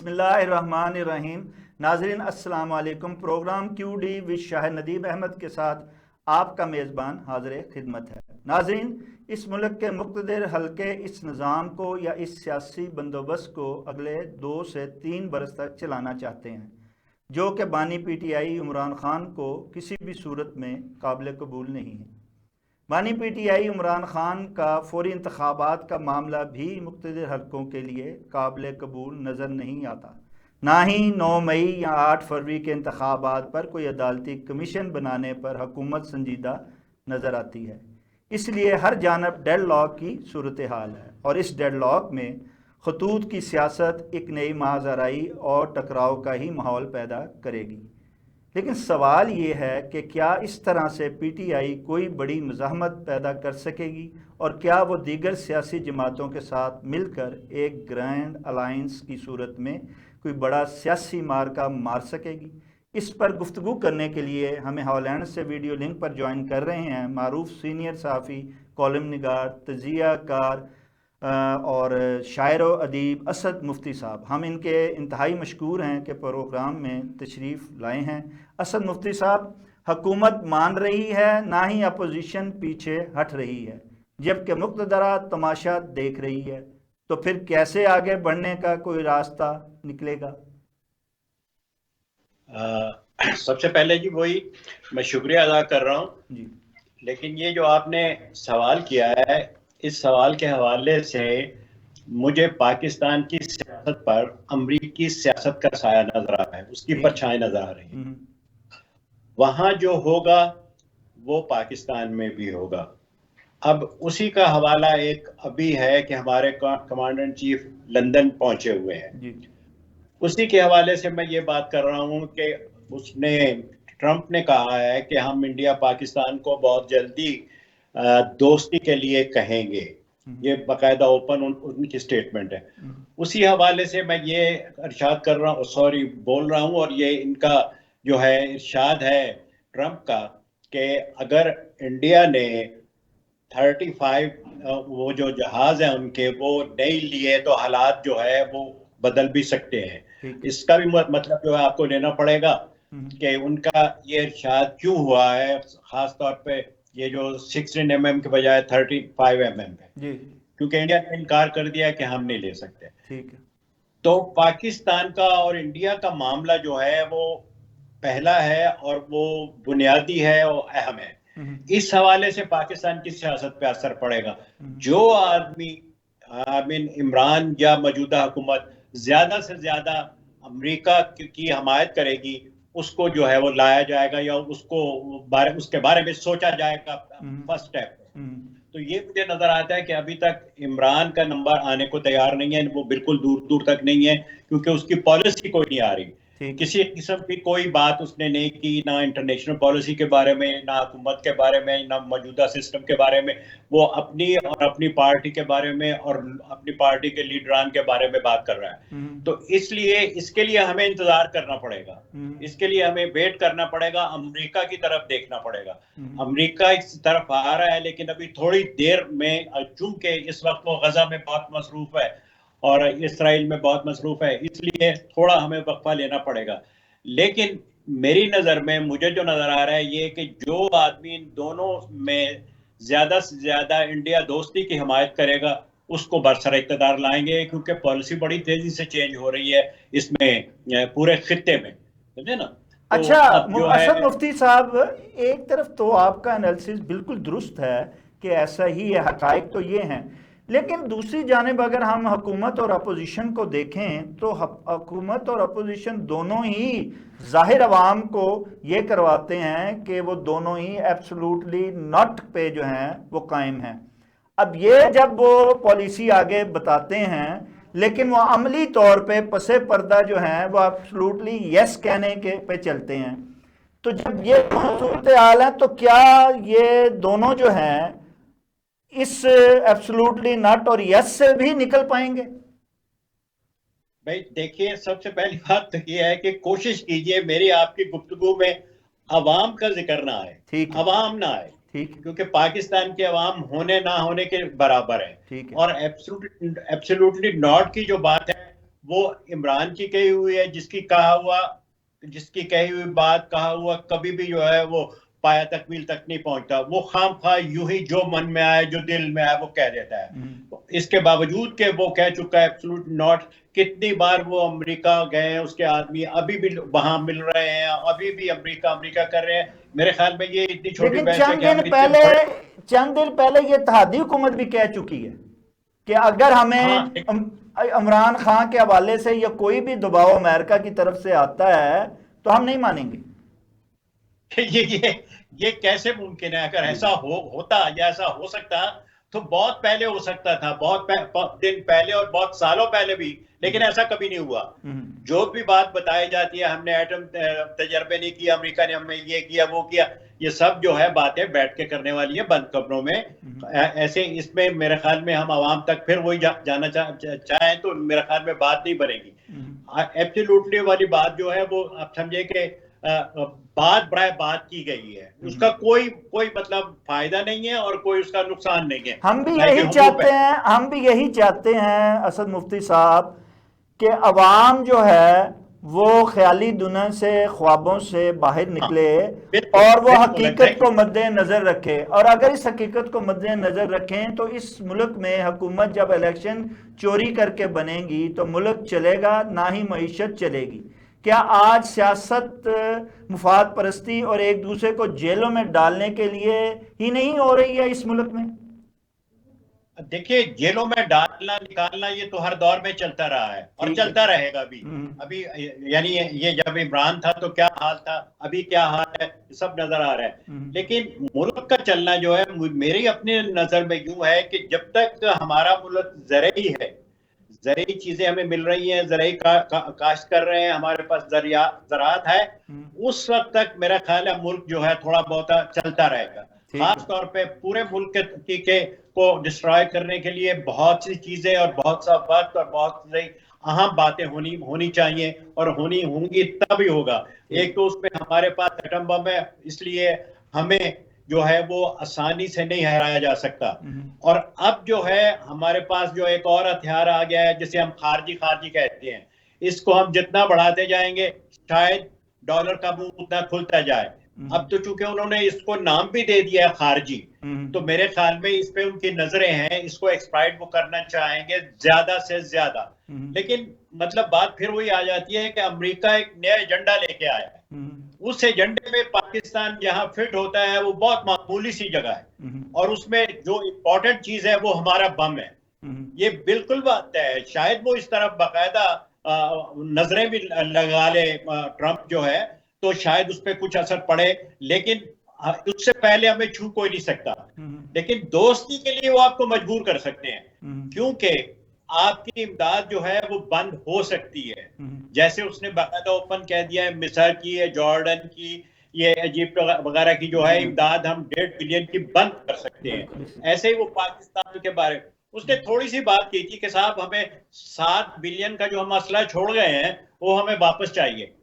बिस्मिल्लाहिर्रहमानिर्रहीम। नाजरीन अस्सलाम वालेकुम। Program QD with Shah Nadeem Ahmad के साथ आपका मेज़बान हाज़िर खिदमत है। नाजरीन, इस मुल्क के मुक़्तदिर हल्के इस निज़ाम को या इस सियासी बंदोबस्त को अगले 2 से 3 बरस तक चलाना चाहते हैं, जो कि बानी PTI इमरान खान को किसी भी सूरत में काबिल कबूल नहीं है। बानी PTI इमरान खान का फौरी इंतखाबात का मामला भी मुक़्तदिर हल्कों के लिए काबिल कबूल नज़र नहीं आता। ना ही 9 मई या 8 फरवरी के इंतखाबात पर कोई अदालती कमीशन बनाने पर हुकूमत संजीदा नज़र आती है। इसलिए हर जानब डेड लॉक की सूरत हाल है और इस डेड लॉक में खतूत की सियासत एक नई महाजराई और टकराव का ही माहौल पैदा करेगी। लेकिन सवाल ये है कि क्या इस तरह से PTI कोई बड़ी मज़ाहमत पैदा कर सकेगी और क्या वो दीगर सियासी जमातों के साथ मिलकर एक ग्रैंड अलायंस की सूरत में कोई बड़ा सियासी मार्का मार सकेगी। इस पर गुफ्तगू करने के लिए हमें हॉलैंड से वीडियो लिंक पर ज्वाइन कर रहे हैं मारूफ सीनियर सहाफ़ी, कॉलम निगार, तजिया कार और शायर व अदीब असद मुफ्ती साहब। हम इनके इंतहाई मशकूर हैं कि प्रोग्राम में तशरीफ़ लाए हैं। असद मुफ्ती साहब, हुकूमत मान रही है, ना ही अपोजिशन पीछे हट रही है, जबकि मुक़्तदरा तमाशा देख रही है, तो फिर कैसे आगे बढ़ने का कोई रास्ता निकलेगा? सबसे पहले जी वही मैं शुक्रिया अदा कर रहा हूँ जी। लेकिन ये जो आपने सवाल किया है, इस सवाल के हवाले से मुझे पाकिस्तान की सियासत पर अमरीकी सियासत का साया नजर आ रहा है, उसकी परछाई नजर आ रही है। वहां जो होगा वो पाकिस्तान में भी होगा। अब उसी का हवाला एक अभी है कि हमारे कमांडर इन चीफ लंदन पहुंचे हुए हैं जी। उसी के हवाले से मैं ये बात कर रहा हूं कि उसने ट्रंप ने कहा है कि हम इंडिया पाकिस्तान को बहुत जल्दी दोस्ती के लिए कहेंगे। ये बाकायदा ओपन उनकी स्टेटमेंट है। उसी हवाले से मैं ये इरशाद कर रहा हूँ, बोल रहा हूँ, और ये इनका जो है इरशाद है ट्रंप का कि अगर इंडिया ने 35 वो जो जहाज है उनके वो नहीं लिए तो हालात जो है वो बदल भी सकते हैं। इसका भी मतलब जो है आपको लेना पड़ेगा कि उनका ये इरशाद क्यों हुआ है, खास तौर पे ये जो 16 mm के बजाय 35 mm है, क्योंकि इंडिया ने इनकार कर दिया कि हम नहीं ले सकते। ठीक है। तो पाकिस्तान का और इंडिया का मामला जो है वो पहला है और वो बुनियादी है और अहम है। इस हवाले से पाकिस्तान की सियासत पे असर पड़ेगा। जो आदमी इमरान या मौजूदा हुकूमत ज्यादा से ज्यादा अमेरिका की हमायत करेगी उसको जो है वो लाया जाएगा या उसके बारे में सोचा जाएगा फर्स्ट स्टेप। तो ये मुझे नजर आता है कि अभी तक इमरान का नंबर आने को तैयार नहीं है, वो बिल्कुल दूर दूर तक नहीं है, क्योंकि उसकी पॉलिसी कोई नहीं आ रही। किसी किस्म की कोई बात उसने नहीं की, ना इंटरनेशनल पॉलिसी के बारे में, ना हुकूमत के बारे में, ना मौजूदा सिस्टम के बारे में। वो अपनी और अपनी पार्टी के बारे में और अपनी पार्टी के लीडरान के बारे में बात कर रहा है। तो इसलिए इसके लिए हमें इंतजार करना पड़ेगा, इसके लिए हमें वेट करना पड़ेगा, अमेरिका की तरफ देखना पड़ेगा। अमेरिका इस तरफ आ रहा है लेकिन अभी थोड़ी देर में, चूंकि इस वक्त वो गजा में बहुत मसरूफ है और इसराइल में बहुत मसरूफ है, इसलिए थोड़ा हमें वक्फा लेना पड़ेगा। लेकिन मेरी नज़र में मुझे जो नज़र आ रहा है ये कि जो आदमी इन दोनों में ज़्यादा से ज़्यादा इंडिया दोस्ती की हमायत करेगा उसको बरसर इक़्तिदार लाएंगे, क्योंकि पॉलिसी बड़ी तेज़ी से चेंज हो रही है इसमें पूरे खित्ते में, समझे ना। तो अच्छा असद है मुफ्ती साहब, एक तरफ तो आपका एनालिसिस बिल्कुल दुरुस्त है कि ऐसा ही है, हकायक तो ये हैं, लेकिन दूसरी जानिब अगर हम हुकूमत और अपोजिशन को देखें तो हुकूमत और अपोजिशन दोनों ही जाहिर अवाम को ये करवाते हैं कि वो दोनों ही एब्सोल्युटली नॉट पे जो हैं वो कायम हैं। अब ये जब वो पॉलिसी आगे बताते हैं लेकिन वो अमली तौर पे पसे पर्दा जो है वो एब्सोल्युटली यस कहने के पे चलते हैं, तो जब ये सूरत हाल है तो क्या ये दोनों जो हैं इस एब्सोल्युटली नॉट और यस से भी निकल पाएंगे? भाई देखिए, सबसे पहली बात तो ये है कि कोशिश कीजिए मेरी आपकी गुफ्तगू में अवाम का जिक्र ना आए, अवाम ना आए, क्योंकि पाकिस्तान के अवाम होने ना होने के बराबर है। और एब्सोल्युटली नॉट की जो बात है वो इमरान की कही हुई है, जिसकी कही हुई बात कहा हुआ कभी भी जो है वो पाया तकमील तक नहीं पहुंचता। वो खाम खा यूं ही जो मन में आए, जो दिल में आए वो कह देता है। इसके बावजूद के वो कह चुका है एब्सोल्यूट नॉट। कितनी बार वो अमेरिका गए हैं, उसके आदमी अभी भी वहां मिल रहे हैं, अभी भी अमेरिका अमेरिका कर रहे हैं। मेरे ख्याल में ये इतनी छोटी लेकिन बहस है कि हम इतने चंद दिन पहले ये इत्तेहादी हुकूमत भी कह चुकी है कि अगर हमें हाँ इमरान खान के हवाले से या कोई भी दबाव अमेरिका की तरफ से आता है तो हम नहीं मानेंगे। ये कैसे मुमकिन है? अगर ऐसा होता या ऐसा हो सकता तो बहुत पहले हो सकता था, बहुत दिन पहले और बहुत सालों पहले भी, लेकिन ऐसा कभी नहीं हुआ। जो भी बात बताई जाती है हमने एटम तजर्बे नहीं किया, अमेरिका ने हमें ये किया वो किया, ये सब जो है बातें बैठ के करने वाली है बंद कमरों में। ऐसे इसमें मेरे ख्याल में हम आवाम तक फिर वही जाना चाहें तो मेरे ख्याल में बात नहीं बनेगी। एब्सोल्युटली वाली बात जो है वो आप समझे कि बात बराए बात की गई है, उसका कोई मतलब फायदा नहीं है और कोई उसका नुकसान नहीं है। हम भी यही चाहते हैं असद मुफ्ती साहब कि अवाम जो है वो ख्याली दुनिया से, ख्वाबों से बाहर निकले और वो हकीकत को मद्देनजर रखे। और अगर इस हकीकत को मद्देनजर रखें तो इस मुल्क में हुकूमत जब इलेक्शन चोरी करके बनेगी तो मुल्क चलेगा, ना ही मईशत चलेगी। क्या आज सियासत मुफाद परस्ती और एक दूसरे को जेलों में डालने के लिए ही नहीं हो रही है इस मुल्क में? देखिए, जेलों में डालना निकालना ये तो हर दौर में चलता रहा है और चलता रहेगा भी। अभी यानी ये जब इमरान था तो क्या हाल था, अभी क्या हाल है, सब नजर आ रहा है। लेकिन मुल्क का चलना जो है मेरी अपने नजर में यूं है कि जब तक हमारा मुल्क ज़रई है, ज़रई चीजें हमें मिल रही हैं, ज़रई काश्त कर रहे हैं, हमारे पास ज़राअत है, उस वक्त तक मेरा ख्याल है मुल्क जो है थोड़ा बहुत चलता रहेगा। खास तौर पे पूरे मुल्क के को डिस्ट्रॉय करने के लिए बहुत सी चीजें और बहुत सा वक्त और बहुत सी अहम बातें होनी चाहिए और होनी होंगी तभी होगा। एक तो उसमें हमारे पास एटम बम है, इसलिए हमें जो है वो आसानी से नहीं हराया जा सकता। और अब जो है हमारे पास जो एक और हथियार आ गया है जिसे हम खारजी कहते हैं, इसको हम जितना बढ़ाते जाएंगे शायद डॉलर का मुंह उतना खुलता जाए। अब तो चूंकि उन्होंने इसको नाम भी दे दिया है खारजी, तो मेरे ख्याल में इस पे उनकी नजरें हैं, इसको एक्सप्लॉइट वो करना चाहेंगे ज्यादा से ज्यादा। लेकिन मतलब बात फिर वही आ जाती है कि अमेरिका एक नया एजेंडा लेके आया है, उस एजेंडे में पाकिस्तान जहां फिट होता है वो बहुत मामूली सी जगह है और उसमें जो इम्पोर्टेंट चीज है वो हमारा बम है। ये बिल्कुल बात है। शायद वो इस तरफ बाकायदा नजरें भी लगा ले ट्रंप जो है, तो शायद उस पर कुछ असर पड़े, लेकिन उससे पहले हमें छू कोई नहीं सकता। लेकिन दोस्ती के लिए वो आपको मजबूर कर सकते हैं, क्योंकि आपकी इमदाद जो है वो बंद हो सकती है। जैसे उसने बाकायदा ओपन कह दिया है, मिस्र की है, जॉर्डन की, ये इजिप्ट वगैरह की जो है इमदाद हम 1.5 बिलियन की बंद कर सकते हैं। ऐसे ही वो पाकिस्तान के बारे में उसने थोड़ी सी बात की थी कि साहब हमें 7 बिलियन का जो हम असला छोड़ गए हैं वो हमें वापस चाहिए।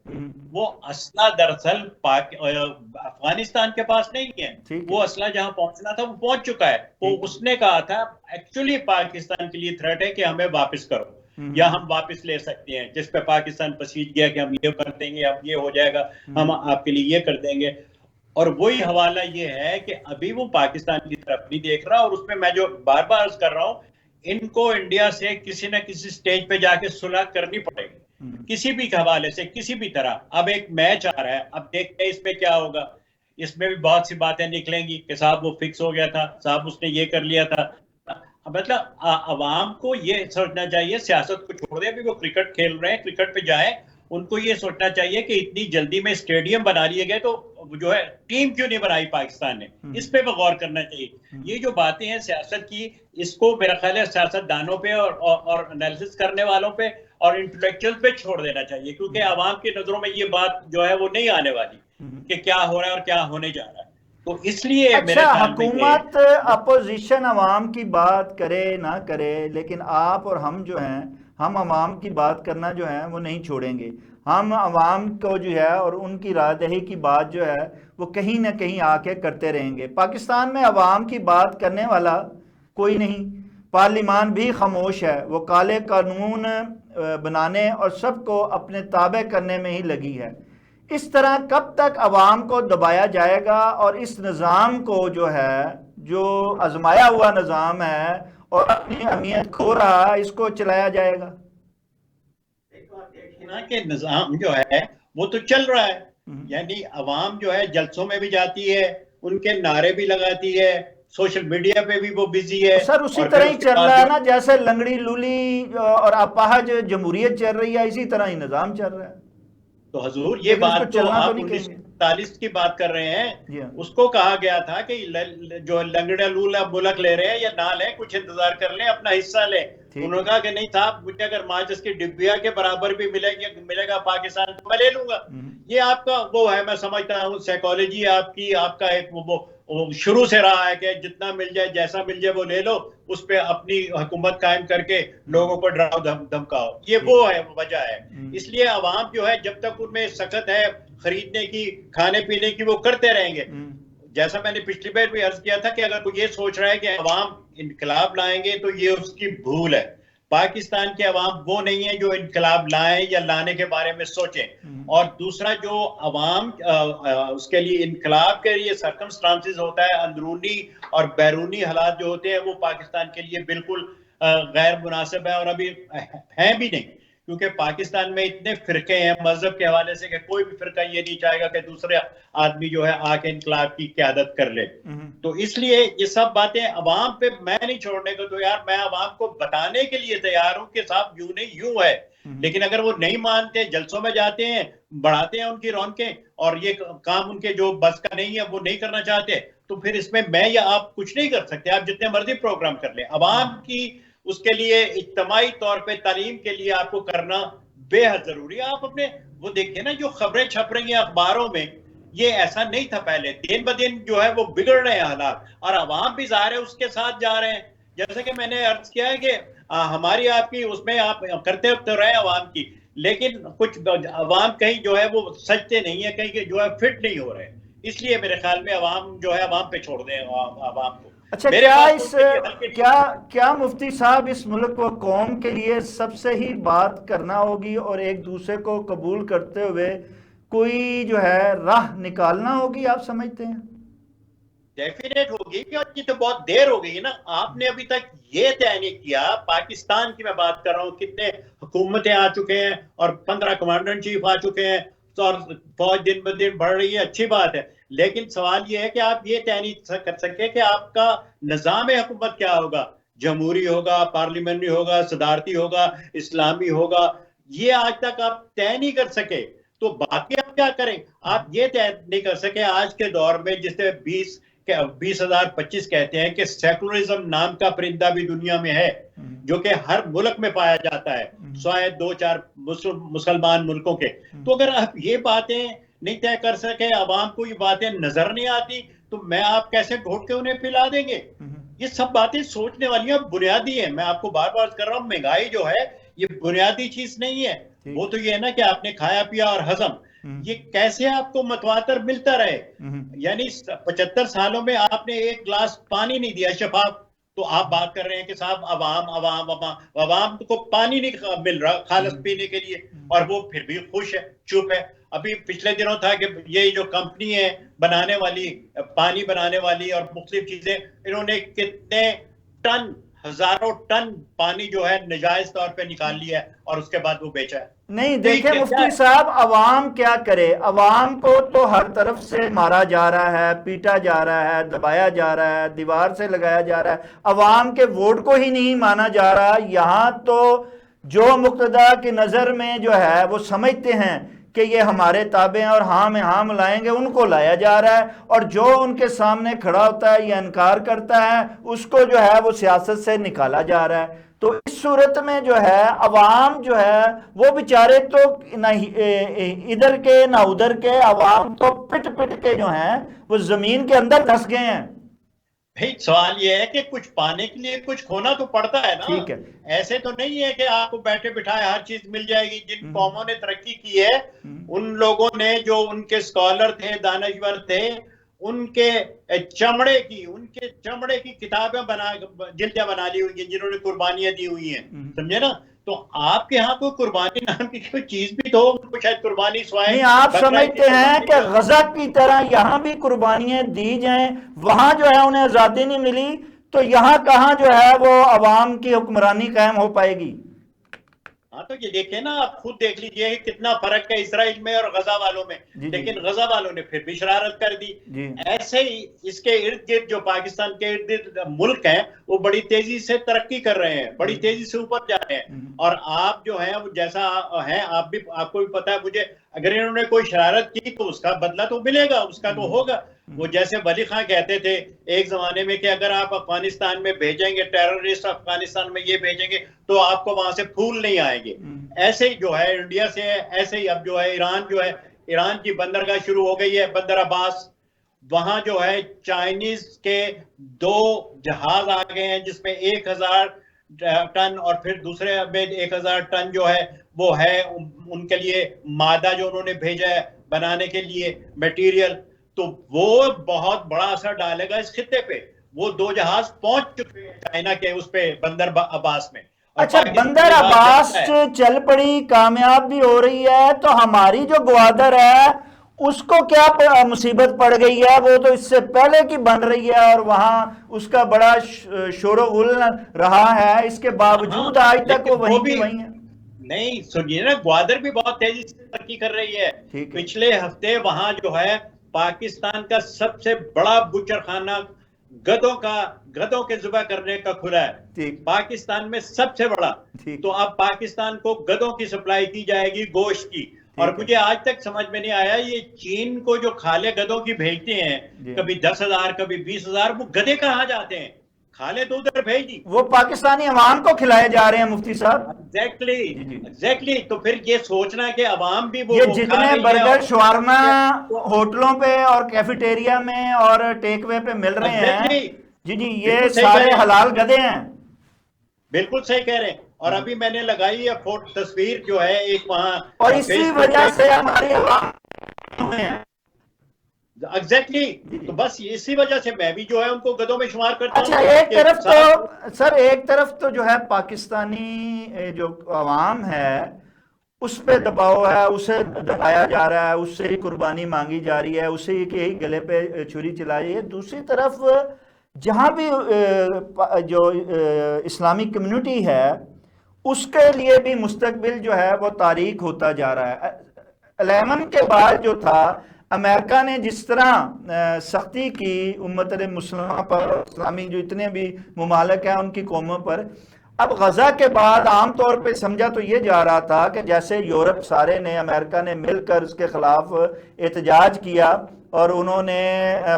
वो असला दरअसल अफगानिस्तान के पास नहीं है, वो असला जहां पहुंचना था वो पहुंच चुका है। वो उसने कहा था एक्चुअली पाकिस्तान के लिए थ्रेट है कि हमें वापस करो या हम वापस ले सकते हैं, जिस पे पाकिस्तान पसीज गया कि हम ये कर देंगे, अब ये हो जाएगा, हम आपके लिए ये कर देंगे। और वही हवाला ये है कि अभी वो पाकिस्तान की तरफ नहीं देख रहा। और उसमें मैं जो बार बार अर्ज कर रहा हूं, इनको इंडिया से किसी न किसी स्टेज पे जाके सुलह करनी पड़ेगी, किसी भी हवाले से, किसी भी तरह। अब एक मैच आ रहा है, अब देखते हैं इसमें क्या होगा। इसमें भी बहुत सी बातें निकलेंगी कि साहब वो फिक्स हो गया था, साहब उसने ये कर लिया था। मतलब अवाम को ये सोचना चाहिए, सियासत को छोड़ दे, अभी वो क्रिकेट खेल रहे हैं, क्रिकेट पे जाए। उनको ये सोचना चाहिए कि इतनी जल्दी में स्टेडियम बना लिए गए, तो जो है टीम क्यों नहीं बनाई पाकिस्तान ने, इस पे भी गौर करना चाहिए। ये जो बातें हैं सियासत की, इसको मेरा ख्याल है सियासतदानों पे और एनालिसिस करने वालों पे और इंटेलेक्चुअल पे छोड़ देना चाहिए, क्योंकि आवाम की नजरों में ये बात जो है वो नहीं आने वाली कि क्या हो रहा है और क्या होने जा रहा है। तो इसलिए अच्छा, हुकूमत अपोजिशन अवाम की बात करे ना करे, लेकिन आप और हम जो हैं, हम अवाम की बात करना जो है वो नहीं छोड़ेंगे। हम अवाम को जो है और उनकी राहदही की बात जो है वो कहीं ना कहीं आके करते रहेंगे। पाकिस्तान में अवाम की बात करने वाला कोई नहीं, पार्लिमान भी खामोश है, वो काले कानून बनाने और सबको अपने ताबे करने में ही लगी है। इस तरह कब तक अवाम को दबाया जाएगा और इस निज़ाम को जो है, जो आजमाया हुआ निज़ाम है और अपनी अहमियत खो रहा है, इसको चलाया जाएगा? ना कि निजाम जो है वो तो चल रहा है, यानी अवाम जो है जलसों में भी जाती है, उनके नारे भी लगाती है, सोशल मीडिया पे भी वो बिजी है। सर उसी तरह ही चल रहा है ना, जैसे लंगड़ी लूली और अपाहज जमहूरियत चल रही है, इसी तरह ही निजाम चल रहा है। तो हजूर ये बात तो आप 1940 की बात कर रहे हैं, उसको कहा गया था कि जो लंगड़ा लूला मुल्क ले रहे हैं या ना लें, कुछ इंतजार कर लें, अपना हिस्सा लें। उन्होंने कहा कि नहीं था, मुझे अगर माचिस की डिब्बिया के बराबर भी मिलेगा पाकिस्तान तो मैं ले लूंगा। ये आपका वो है, मैं समझता हूँ साइकोलॉजी आपकी, आपका एक वो शुरू से रहा है कि जितना मिल जाए, जैसा मिल जाए वो ले लो, उस पे अपनी हुकूमत कायम करके लोगों को डराओ धमकाओ, ये वो है, वजह है। इसलिए अवाम जो है जब तक उनमें सख्त है खरीदने की, खाने पीने की, वो करते रहेंगे। जैसा मैंने पिछली बार भी अर्ज किया था कि अगर कोई ये सोच रहा है कि अवाम इनकलाब लाएंगे तो ये उसकी भूल है। पाकिस्तान के अवाम वो नहीं है जो इनकलाब लाएं या लाने के बारे में सोचें। और दूसरा, जो अवाम उसके लिए इनकलाब के लिए सर्कमस्टांसेस होता है, अंदरूनी और बैरूनी हालात जो होते हैं, वो पाकिस्तान के लिए बिल्कुल गैर मुनासिब है और अभी है भी नहीं, क्योंकि पाकिस्तान में इतने फिरके हैं मजहब के हवाले से कि कोई भी फिरका ये नहीं चाहेगा कि दूसरे आदमी जो है आके इनकलाब की क़यादत कर ले। तो इसलिए ये सब बातें अवाम पे मैं नहीं छोड़ने को, तो यार मैं अवाम को बताने के लिए तैयार हूं कि साहब यूं नहीं यूं है। लेकिन अगर वो नहीं मानते, जलसों में जाते हैं, बढ़ाते हैं उनकी रौनकें और ये काम उनके जो बस का नहीं है वो नहीं करना चाहते, तो फिर इसमें मैं या आप कुछ नहीं कर सकते। आप जितने मर्जी प्रोग्राम कर लें, अवाम की उसके लिए इज्तमाई तौर पे तालीम के लिए आपको करना बेहद जरूरी है। आप अपने वो देखिए ना, जो खबरें छप रही हैं अखबारों में, ये ऐसा नहीं था पहले। दिन ब दिन जो है वो बिगड़ रहे हैं हालात, और अवाम भी ज़ाहिर है उसके साथ जा रहे हैं। जैसे कि मैंने अर्ज किया है कि हमारी आपकी उसमें आप करते तो रहे अवाम की, लेकिन कुछ अवाम कहीं जो है वो सजते नहीं है, कहीं जो है फिट नहीं हो रहे। इसलिए मेरे ख्याल में अवाम जो है अवाम पे छोड़ दें अवाम को। अच्छा, क्या मुफ्ती साहब इस मुल्क व कौम के लिए सबसे ही बात करना होगी और एक दूसरे को कबूल करते हुए कोई जो है राह निकालना होगी, आप समझते हैं? डेफिनेट होगी कि ये तो बहुत देर हो गई ना। आपने अभी तक ये तय नहीं किया, पाकिस्तान की मैं बात कर रहा हूँ, कितने हुकूमतें आ चुके हैं और 15 कमांडर इन चीफ आ चुके हैं, और फौज दिन ब दिन बढ़ रही है, अच्छी बात है। लेकिन सवाल ये है कि आप ये तय नहीं कर सके कि आपका निजाम हुकूमत क्या होगा, जमहूरी होगा, पार्लियामेंट्री होगा, सदारती होगा, इस्लामी होगा, ये आज तक आप तय नहीं कर सके। तो बाकी आप क्या करें? आप ये तय नहीं कर सके आज के दौर में, जिससे 20,025 कहते हैं कि सेकुलरिज्म नाम का परिंदा भी दुनिया में है, जो कि हर मुल्क में पाया जाता है, स्वाय 2-4 मुसलमान मुल्कों के। तो अगर आप ये बातें नहीं तय कर सके, अवाम को ये बातें नजर नहीं आती, तो मैं आप कैसे घोट के उन्हें पिला देंगे? ये सब बातें सोचने वाली हैं, बुनियादी है। मैं आपको बार बार कर रहा हूँ, महंगाई जो है ये बुनियादी चीज नहीं है। वो तो ये है ना कि आपने खाया पिया और हजम, ये कैसे आपको मतवातर मिलता रहे। यानी 75 सालों में आपने एक गिलास पानी नहीं दिया शफाफ, तो आप बात कर रहे हैं कि साहब अवाम को पानी नहीं मिल रहा खालस पीने के लिए, और वो फिर भी खुश है, चुप है। अभी पिछले दिनों था कि ये जो कंपनी है बनाने वाली, पानी बनाने वाली और मुख्तलिफ चीजें, इन्होंने कितने टन, हजारों टन पानी जो है नजायज तौर पे निकाल लिया है और उसके बाद वो बेचा है। नहीं, देखें मुफ्ती साहब, अवाम क्या करे? अवाम को तो हर तरफ से मारा जा रहा है, पीटा जा रहा है, दबाया जा रहा है, दीवार से लगाया जा रहा है, अवाम के वोट को ही नहीं माना जा रहा। यहाँ तो जो मुक्तदा की नज़र में जो है वो समझते हैं कि ये हमारे ताबे हैं और हाँ में हाँ मिलाएंगे, उनको लाया जा रहा है, और जो उनके सामने खड़ा होता है या इनकार करता है उसको जो है वो सियासत से निकाला जा रहा है। तो इस सूरत में जो है अवाम जो है वो बेचारे तो ना इधर के ना उधर के, अवाम तो पिट पिट के जो हैं वो जमीन के अंदर धंस गए हैं। भाई सवाल ये है कि कुछ पाने के लिए कुछ खोना तो पड़ता है ना। ठीक है, ऐसे तो नहीं है कि आपको बैठे बिठाए हर चीज मिल जाएगी। जिन कौमों ने तरक्की की है, उन लोगों ने, जो उनके स्कॉलर थे, दानश्वर थे, उनके चमड़े की किताबें जिल्दें बना ली हुई हैं जिन्होंने कुर्बानियां दी हुई हैं, समझे ना। तो आपके यहाँ कोई कुर्बानी नाम की कोई चीज भी तो उनको शायद कुर्बानी नहीं, आप समझते हैं कि गजा की तरह यहाँ भी कुर्बानियां दी जाएं, वहां जो है उन्हें आजादी नहीं मिली, तो यहाँ कहाँ जो है वो अवाम की हुक्मरानी कायम हो पाएगी? हाँ, तो ये देखे ना, आप खुद देख लीजिए कितना फर्क है इसराइल में और गजा वालों में। लेकिन गजा वालों ने फिर भी शरारत कर दी। ऐसे ही इसके इर्द गिर्द जो पाकिस्तान के इर्द गिर्द मुल्क हैं वो बड़ी तेजी से तरक्की कर रहे हैं, बड़ी तेजी से ऊपर जा रहे हैं। और आप जो है वो जैसा है, आपको भी पता है मुझे, अगर इन्होंने कोई शरारत की तो उसका बदला तो मिलेगा, उसका तो होगा। वो जैसे वली खां कहते थे एक जमाने में कि अगर आप अफगानिस्तान में भेजेंगे टेररिस्ट, अफगानिस्तान में ये भेजेंगे तो आपको वहां से फूल नहीं आएंगे। ऐसे ही जो है इंडिया से, ऐसे ही अब जो है ईरान की बंदरगाह शुरू हो गई है, बंदर अब्बास। वहां जो है चाइनीज के 2 जहाज आ गए हैं जिसमें 1000 टन और फिर दूसरे में 1000 टन जो है वो है उनके लिए मादा जो उन्होंने भेजा है बनाने के लिए मटेरियल। तो वो बहुत बड़ा असर डालेगा इस खित्ते पे। वो 2 जहाज पहुंच चुके हैं चाइना के उस पे बंदर अब्बास में। अच्छा, बंदर अब्बास चल पड़ी, कामयाब भी हो रही है, तो हमारी जो ग्वादर है उसको क्या मुसीबत पड़ गई है? वो तो इससे पहले की बन रही है और वहां उसका बड़ा शोरगुल रहा है, इसके बावजूद आज तक वो वहीं की वहीं है। नहीं सुनिए ना, ग्वादर भी बहुत तेजी से तरक्की कर रही है। पिछले हफ्ते वहां जो है पाकिस्तान का सबसे बड़ा बुचर खाना गधों के जुबा करने का खुला है, पाकिस्तान में सबसे बड़ा। तो अब पाकिस्तान को गधों की सप्लाई की जाएगी, गोश्त की। और मुझे आज तक समझ में नहीं आया, ये चीन को जो खाले गधों की भेजते हैं, कभी 10,000 कभी 20,000, वो गधे कहाँ जाते हैं? खाले तो उधर भेज दी, वो पाकिस्तानी अवाम को खिलाए जा रहे हैं मुफ्ती साहब। एग्जैक्टली। तो फिर ये सोचना कि अवाम भी वो ये जितने बर्गर शवारमा होटलों पे और कैफेटेरिया में और टेकवे पे मिल रहे हैं, जी ये सारे हलाल गधे हैं। बिल्कुल सही कह रहे हैं। और अभी मैंने लगाई है तस्वीर जो है एक वहां, और इसी वजह से हमारे अवाम हैं। एग्जैक्टली। तो बस इसी वजह से मैं भी जो है उनको गधों में शुमार करता हूं। अच्छा, एक तरफ तो जो है पाकिस्तानी जो अवाम है उस पे दबाव है, उसे दबाया जा रहा है, उससे ही कुर्बानी मांगी जा रही है, उसे के ही गले पे छुरी चलाई है। दूसरी तरफ जहां भी जो इस्लामिक कम्युनिटी है उसके लिए भी मुस्तकबिल जो है वो तारीख होता जा रहा है। 11 के बाद जो था, अमेरिका ने जिस तरह सख्ती की उम्मत मुस्लिमा पर, इस्लामी जो इतने भी मुमालिक हैं उनकी कौमों पर, अब गजा के बाद आमतौर पे समझा तो ये जा रहा था कि जैसे यूरोप सारे ने, अमेरिका ने मिलकर उसके खिलाफ एहतजाज किया और उन्होंने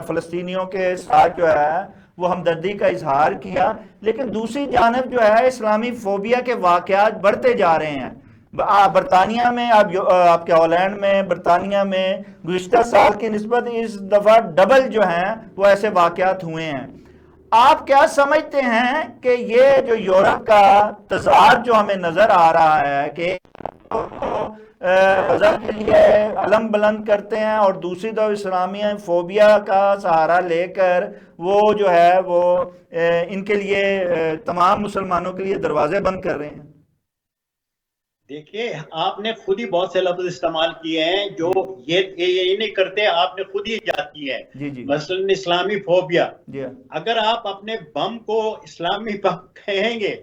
फ़लस्तीनियों के साथ जो है वो हमदर्दी का इजहार किया, लेकिन दूसरी जानब जो है इस्लामी फोबिया के वाक़यात बढ़ते जा रहे हैं। बरतानिया में, आपके हॉलैंड में, बरतानिया में गुज़िश्ता साल की निस्बत इस दफ़ा डबल जो हैं वो ऐसे वाक़यात हुए हैं। आप क्या समझते हैं कि ये जो यूरोप का तज़ाद जो हमें नज़र आ रहा है कि गजा के लिए अलम बुलंद करते हैं और दूसरी तरफ इस्लामिया फोबिया का सहारा लेकर वो जो है वो इनके लिए, तमाम मुसलमानों के लिए दरवाजे बंद कर रहे हैं? देखिए, आपने खुद ही बहुत से लफ्ज इस्तेमाल किए हैं जो ये नहीं करते, आपने खुद ही इजाद किए हैं। मसलन इस्लामी फोबिया। अगर आप अपने बम को इस्लामी बम कहेंगे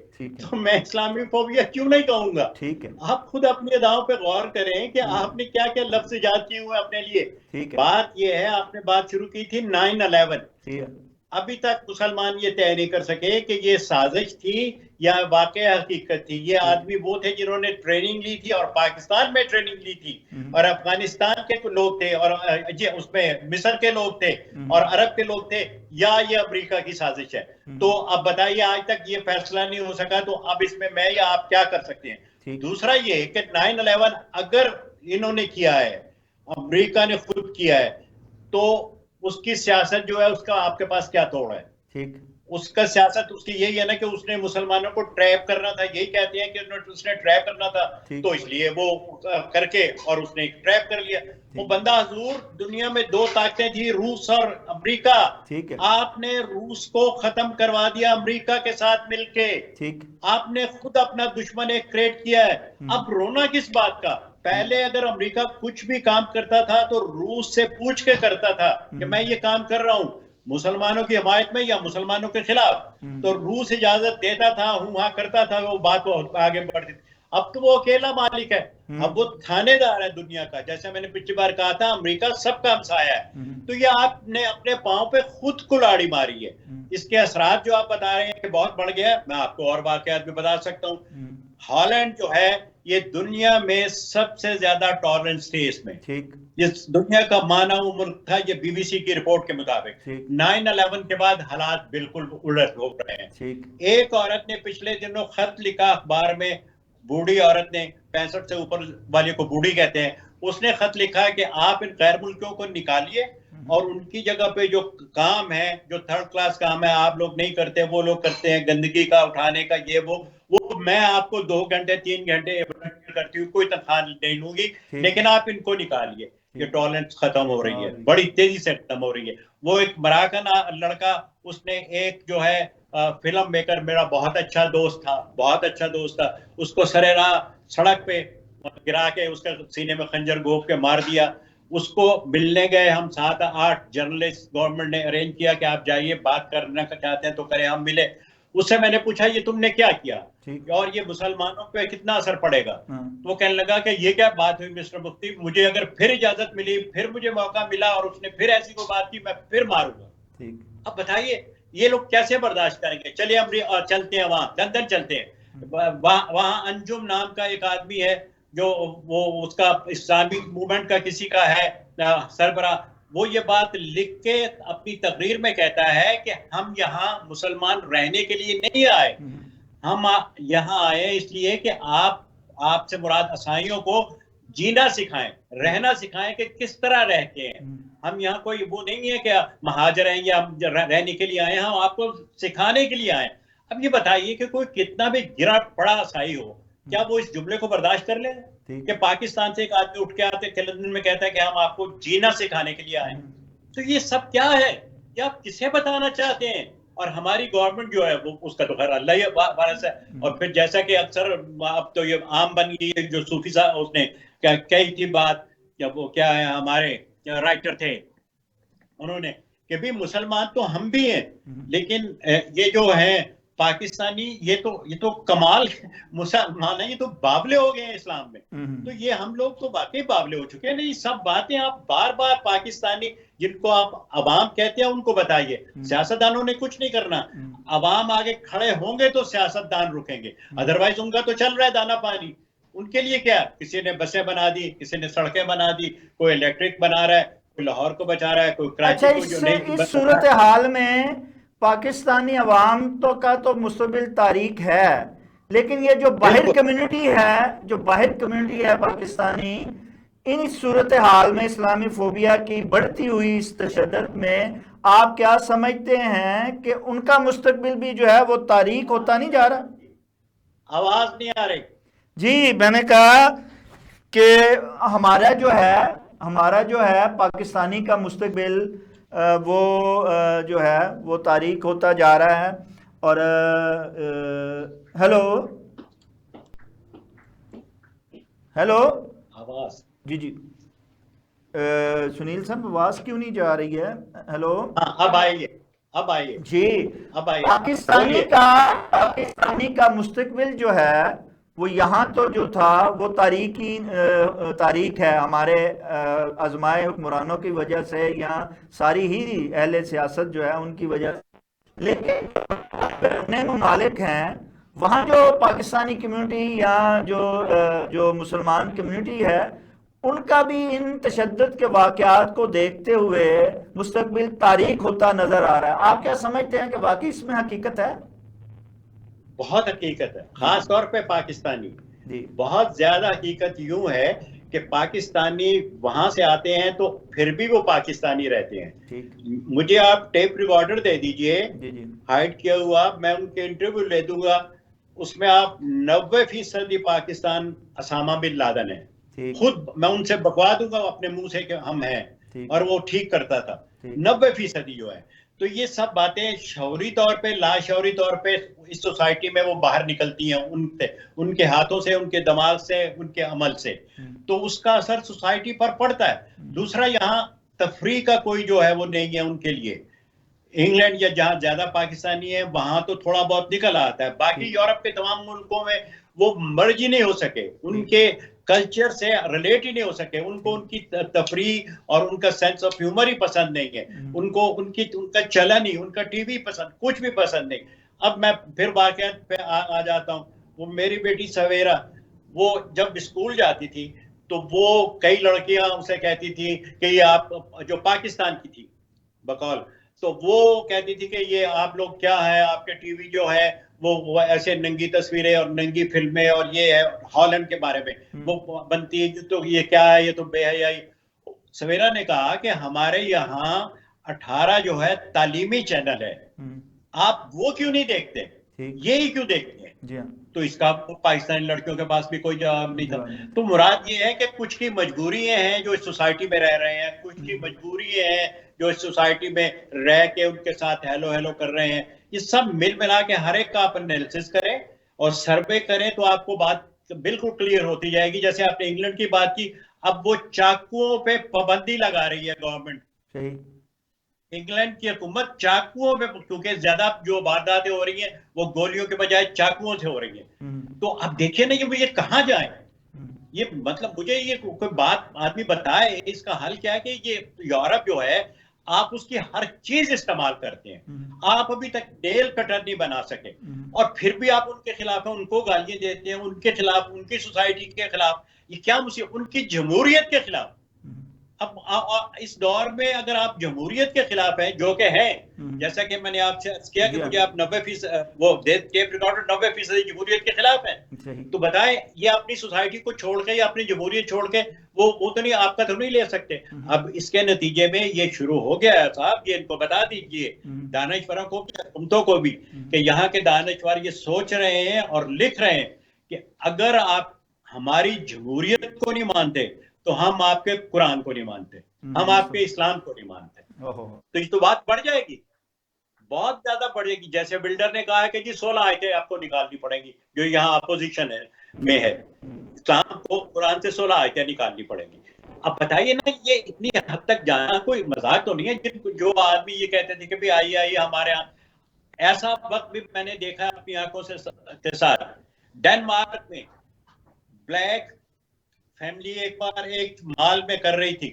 तो मैं इस्लामी फोबिया क्यों नहीं कहूंगा? ठीक है, आप खुद अपनी अदाओं पे गौर करें कि आपने क्या क्या लफ्ज इजाद किए हुए अपने लिए। बात ये है, आपने बात शुरू की थी 9/11। अभी तक मुसलमान ये तय नहीं कर सके कि ये साजिश थी या वाकई हकीकत थी। ये आदमी वो थे जिन्होंने ट्रेनिंग ली थी और पाकिस्तान में ट्रेनिंग ली थी, और अफगानिस्तान के लोग थे, और उसमें मिस्र के लोग थे और अरब के लोग थे, या ये अमेरिका की साजिश है। तो अब बताइए, आज तक ये फैसला नहीं हो सका, तो अब इसमें मैं या आप क्या कर सकते हैं? दूसरा ये कि 9/11 अगर इन्होंने किया है, अमेरिका ने खुद किया है, तो उसकी सियासत जो है उसका आपके पास क्या तोड़ है? ठीक। उसका सियासत उसकी यही है ना कि उसने मुसलमानों को ट्रैप करना था, यही कहते हैं कि उसने ट्रैप करना था, तो इसलिए वो करके और उसने ट्रैप कर लिया। वो बंदा हजूर, दुनिया में दो ताकतें थी, रूस और अमेरिका, ठीक है, आपने रूस को खत्म करवा दिया अमेरिका के साथ मिलके, ठीक, आपने खुद अपना दुश्मन एक क्रिएट किया है। अब रोना किस बात का? पहले अगर अमेरिका कुछ भी काम करता था तो रूस से पूछ के करता था कि मैं ये काम कर रहा हूं मुसलमानों की हिमायत में या मुसलमानों के खिलाफ, तो रूस इजाजत देता था, वहां करता था, वो बात आगे बढ़ती थी। अब तो वो अकेला मालिक है, अब वो थानेदार है दुनिया का। जैसे मैंने पिछली बार कहा था, अमेरिका सबका हमसाया है, तो ये आपने अपने पांव पे खुद कुल्हाड़ी मारी है। इसके असरात जो आप बता रहे हैं कि बहुत बढ़ गया, मैं आपको और वाकयात भी बता सकता हूँ। हॉलैंड जो है ये दुनिया में सबसे ज्यादा टॉलरेंस थे इसमें, ठीक, इस दुनिया का माना वो मुल्क था, ये बीबीसी की रिपोर्ट के मुताबिक। 9/11 के बाद हालात बिल्कुल उलट हो रहे हैं। एक औरत ने पिछले दिनों खत लिखा अखबार में, बूढ़ी औरत ने, 65 से ऊपर वाले को बूढ़ी कहते हैं, उसने खत लिखा है कि आप इन गैर मुल्कियों को निकालिए और उनकी जगह पे जो काम है, जो थर्ड क्लास काम है, आप लोग नहीं करते, वो लोग करते हैं, गंदगी का उठाने का, ये वो मैं आपको 2 घंटे 3 घंटे करती हूँ, कोई तनख्वाह नहीं लूंगी, लेकिन आप इनको निकालिए। ये टॉलरेंस खत्म हो रही है, बड़ी तेजी से खत्म हो रही है। वो एक मराकन लड़का, उसने एक जो है फिल्म मेकर, मेरा बहुत अच्छा दोस्त था, उसको सरेराह सड़क पे गिरा के उसका सीने में खंजर घोंप के मार दिया। उसको मिलने गए हम 7-8 जर्नलिस्ट, गवर्नमेंट ने अरेंज किया कि आप जाइए, बात करना चाहते हैं तो करें। हम मिले, उससे मैंने पूछा ये तुमने क्या किया और ये मुसलमानों पे कितना असर पड़ेगा? तो वो कहने लगा कि ये क्या बात हुई मिस्टर मुफ्ती, मुझे अगर फिर इजाजत मिली, फिर मुझे मौका मिला और उसने फिर ऐसी कोई बात की, मैं फिर मारूंगा। अब बताइए ये लोग कैसे बर्दाश्त करेंगे? चलिए हम चलते हैं, वहां लंदन चलते हैं। वहां अंजुम नाम का एक आदमी है, जो वो उसका इस्लामिक मूवमेंट का किसी का है सरबराह, वो ये बात लिख के अपनी तकरीर में कहता है कि हम यहाँ मुसलमान रहने के लिए नहीं आए, हम यहाँ आए इसलिए कि आपसे मुराद असाइयों को जीना सिखाएं, रहना सिखाएं कि किस तरह रहते हैं। हम यहाँ कोई वो नहीं है कि महाजर हैं या रहने के लिए आए, हम आपको सिखाने के लिए आए। अब ये बताइए कि कोई कितना भी गिरा पड़ा असाई हो, क्या वो इस जुमले को बर्दाश्त कर ले कि पाकिस्तान से एक आदमी उठ के आते लंदन में कहता है कि हम आपको जीना सिखाने के लिए आए? तो ये सब क्या है? ये आप किसे बताना चाहते हैं? और हमारी गवर्नमेंट जो है वो, उसका तो खैर अल्लाह ही वारिस है। और फिर जैसा कि अक्सर अब तो ये आम बन गई है, जो सूफी साहब उसने क्या कही थी बात, वो क्या है, हमारे राइटर थे, उन्होंने कि भी मुसलमान तो हम भी हैं, लेकिन ये जो है पाकिस्तानी, ये तो कमाल मुसलमान है, ये तो बावले हो गए हैं इस्लाम में। तो ये हम लोग तो वाकई बावले हो चुके हैं। नहीं, सब बातें आप बार बार पाकिस्तानी जिनको आप अवाम कहते हैं उनको बताइए। सियासतदानों ने कुछ नहीं करना, अवाम आगे खड़े होंगे तो सियासतदान रुकेंगे, अदरवाइज उनका तो चल रहा है दाना पानी। उनके लिए क्या, किसी ने बसें बना दी, किसी ने सड़कें बना दी, कोई इलेक्ट्रिक बना रहा है, कोई लाहौर को बचा रहा है, कोई कराची को जो नहीं। इस सूरत हाल में पाकिस्तानी अवाम तो का तो मुस्तबिल तारीख है, लेकिन ये जो बाहर कम्युनिटी है पाकिस्तानी, इन सूरत हाल में इस्लामी फोबिया की बढ़ती हुई इस तशद्दुद में आप क्या समझते हैं कि उनका मुस्तकबिल भी जो है वो तारीख होता नहीं जा रहा? आवाज नहीं आ रही जी। मैंने कहा कि हमारा जो है पाकिस्तानी का मुस्तकबिल वो जो है वो तारीख होता जा रहा है। और हेलो आवाज, जी सुनील साहब, आवाज क्यों नहीं जा रही है? हेलो, अब आइए जी। अब आइए। पाकिस्तानी का मुस्तकबिल जो है वो यहाँ तो जो था वो तारीख है हमारे आजमाए हुक्मरानों की वजह से, यहाँ सारी ही अहले सियासत जो है उनकी वजह से। लेकिन अपने ममालिक हैं, वहाँ जो पाकिस्तानी कम्युनिटी या जो मुसलमान कम्युनिटी है, उनका भी इन तशद्दुद के वाक़यात को देखते हुए मुस्तकबिल तारीख होता नजर आ रहा है। आप क्या समझते हैं कि वाकई इसमें हकीकत है? बहुत हकीकत है, खास तौर पे पाकिस्तानी, बहुत ज्यादा हकीकत यूं है कि पाकिस्तानी वहां से आते हैं तो फिर भी वो पाकिस्तानी रहते हैं। ठीक। मुझे आप टेप रिकॉर्डर दे दीजिए, जी जी। हाइड किया हुआ, मैं उनके इंटरव्यू ले दूंगा, उसमें आप 90% पाकिस्तान असामा बिन लादेन है। ठीक। खुद मैं उनसे बकवा दूंगा अपने मुंह से कि हम हैं, ठीक। और वो ठीक करता था। ठीक। 90% जो है। तो ये सब बातें शौरी तौर पे, लाशौरी तौर पे इस सोसाइटी में वो बाहर निकलती हैं, उनके हाथों से, उनके दिमाग से, उनके अमल से। तो उसका असर सोसाइटी पर पड़ता है। दूसरा, यहाँ तफरी का कोई जो है वो नहीं है उनके लिए। इंग्लैंड या जहां ज्यादा पाकिस्तानी है वहां तो थोड़ा बहुत निकल आता है, बाकी यूरोप के तमाम मुल्कों में वो मर्ज ही नहीं हो सके, उनके कल्चर से रिलेट ही नहीं हो सके, उनको उनकी तफरी और उनका सेंस ऑफ ह्यूमर ही पसंद नहीं है, उनको उनका चलन ही, उनका टीवी पसंद, कुछ भी पसंद नहीं। अब मैं फिर वाकयात पे आ जाता हूँ। वो मेरी बेटी सवेरा, वो जब स्कूल जाती थी तो वो कई लड़कियां उसे कहती थी कि ये आप, जो पाकिस्तान की थी बकौल, तो वो कहती थी कि ये आप लोग क्या है, आपके टीवी जो है वो ऐसे नंगी तस्वीरें और नंगी फिल्में और ये है, हॉलैंड के बारे में वो बनती है, तो ये क्या है, ये तो बेहयाई। सवेरा ने कहा कि हमारे यहाँ 18 जो है तालीमी चैनल है, आप वो क्यों नहीं देखते, ये ही क्यों देखते हैं? जी हाँ। तो इसका पाकिस्तानी लड़कियों के पास भी कोई जवाब नहीं था। तो मुराद ये है कि कुछ की मजबूरियां हैं जो इस सोसाइटी में रह रहे हैं, कुछ की मजबूरियां हैं जो इस सोसाइटी में रह के उनके साथ हेलो हेलो कर रहे हैं। ये सब मिल मिला के हर एक का आप एनालिसिस करें और सर्वे करें तो आपको बात बिल्कुल क्लियर होती जाएगी। जैसे आपने इंग्लैंड की बात की, अब वो चाकुओं पे पाबंदी लगा रही है गवर्नमेंट। सही। इंग्लैंड की हुकूमत चाकुओं पे, क्योंकि ज्यादा जो वारदातें हो रही हैं वो गोलियों के बजाय चाकुओं से हो रही हैं। तो अब देखिए ना ये कहाँ जाए, ये मतलब मुझे ये कोई बात आदमी बताए इसका हल क्या है। कि ये यूरोप जो है आप उसकी हर चीज इस्तेमाल करते हैं, आप अभी तक नेल कटर नहीं बना सके, और फिर भी आप उनके खिलाफ हैं, उनको गालियां देते हैं, उनके खिलाफ, उनकी सोसाइटी के खिलाफ। ये क्या मुसीबत, उनकी जमहूरियत के खिलाफ। अब इस दौर में अगर आप जमहूरियत के खिलाफ हैं, जो कि हैं, जैसा कि मैंने आपसे अर्ज किया कि मुझे आप 90% वो टेप रिकॉर्डर 90% जमहूरियत के खिलाफ हैं, तो बताएं ये अपनी सोसाइटी को छोड़ के या अपनी जमहूरियत छोड़ के वो तो नहीं, आपका तो नहीं ले सकते। अब इसके नतीजे में ये शुरू हो गया है साहब, ये इनको बता दीजिए दानिशवरों को भी, हुकूमतों को भी, कि यहाँ के दानिशवर ये सोच रहे हैं और लिख रहे हैं कि अगर आप हमारी जमहूरियत को नहीं मानते तो हम आपके कुरान को नहीं मानते, हम आपके इस्लाम को नहीं मानते। तो ये तो बात बढ़ जाएगी, बहुत ज्यादा बढ़ेगी। जैसे बिल्डर ने कहा है कि जी 16 आयतें आपको निकालनी पड़ेंगी, जो यहाँ अपोजिशन है में है, इस्लाम को कुरान से 16 आयतें निकालनी पड़ेंगी। अब बताइए ना, ये इतनी हद तक जाना कोई मजाक तो नहीं है। जो आदमी ये कहते थे कि भाई आइए आइए हमारे यहाँ, ऐसा वक्त भी मैंने देखा अपनी आंखों से के साथ। डेनमार्क में ब्लैक फैमिली एक बार एक मॉल में कर रही थी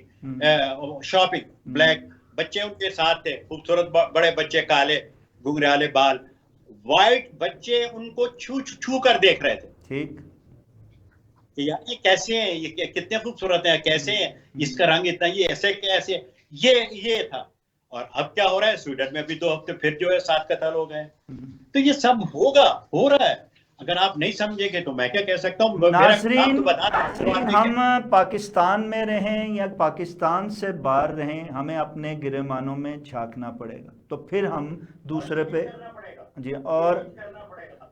शॉपिंग, ब्लैक बच्चे उनके साथ थे, खूबसूरत बड़े बच्चे, काले घुंघराले बाल, व्हाइट बच्चे उनको छू छू कर देख रहे थे। ठीक। यार ये कैसे हैं, ये कितने खूबसूरत हैं, कैसे हैं, इसका रंग इतना, ये ऐसे कैसे, ये था। और अब क्या हो रहा है, स्वीडन में भी 2 हफ्ते फिर जो है 7 कत्ल हो गए। तो ये सब होगा, हो रहा है। अगर आप नहीं समझेंगे तो मैं क्या कह सकता हूँ। नाज़रीन, तो बता हम पाकिस्तान में रहें या पाकिस्तान से बाहर रहें, हमें अपने गिरेमानों में झांकना पड़ेगा, तो फिर हम दूसरे पे जी, और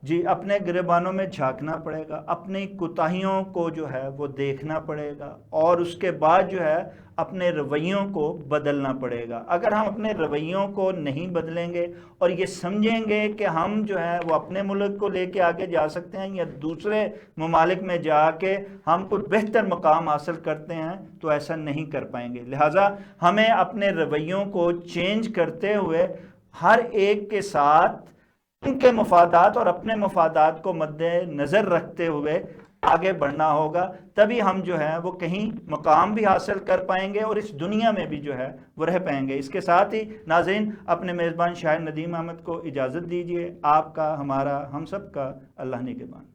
जी अपने गिरेबानों में झांकना पड़ेगा, अपनी कोताहियों को जो है वो देखना पड़ेगा, और उसके बाद जो है अपने रवैयों को बदलना पड़ेगा। अगर हम अपने रवैयों को नहीं बदलेंगे और ये समझेंगे कि हम जो है वो अपने मुल्क को लेके आगे जा सकते हैं या दूसरे ममालिक में जाके हम कोई बेहतर मकाम हासिल करते हैं, तो ऐसा नहीं कर पाएंगे। लिहाजा हमें अपने रवैयों को चेंज करते हुए हर एक के साथ उनके मफादात और अपने मफादात को मद्देनज़र रखते हुए आगे बढ़ना होगा, तभी हम जो है वो कहीं मकाम भी हासिल कर पाएंगे और इस दुनिया में भी जो है वो रह पाएंगे। इसके साथ ही नाज़रीन, अपने मेज़बान शायर नदीम अहमद को इजाज़त दीजिए। आपका, हमारा, हम सब का अल्लाह निगहबान।